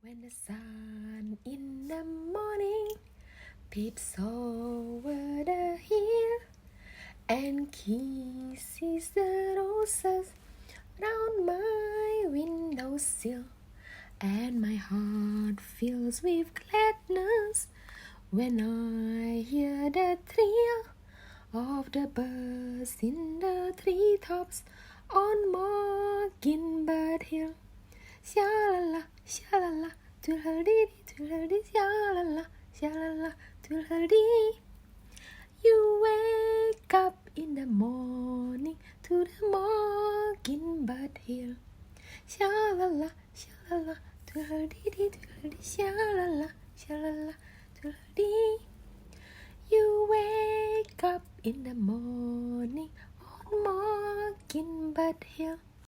When the sun in the morning peeps over the hill and kisses the roses round my windowsill, and my heart fills with gladness when I hear the thrill of the birds in the treetops on Mockingbird Hill. Sha-la-la, sha-la-la, toodle-dee, toodle-dee, sha-la-la, sha-la-la, toodle-dee. You wake up in the morning to the Mockingbird Hill. Sha-la-la, sha-la-la, toodle-dee, toodle-dee, sha-la-la, sha-la-la, toodle-dee. You wake up in the morning on Mockingbird Hill.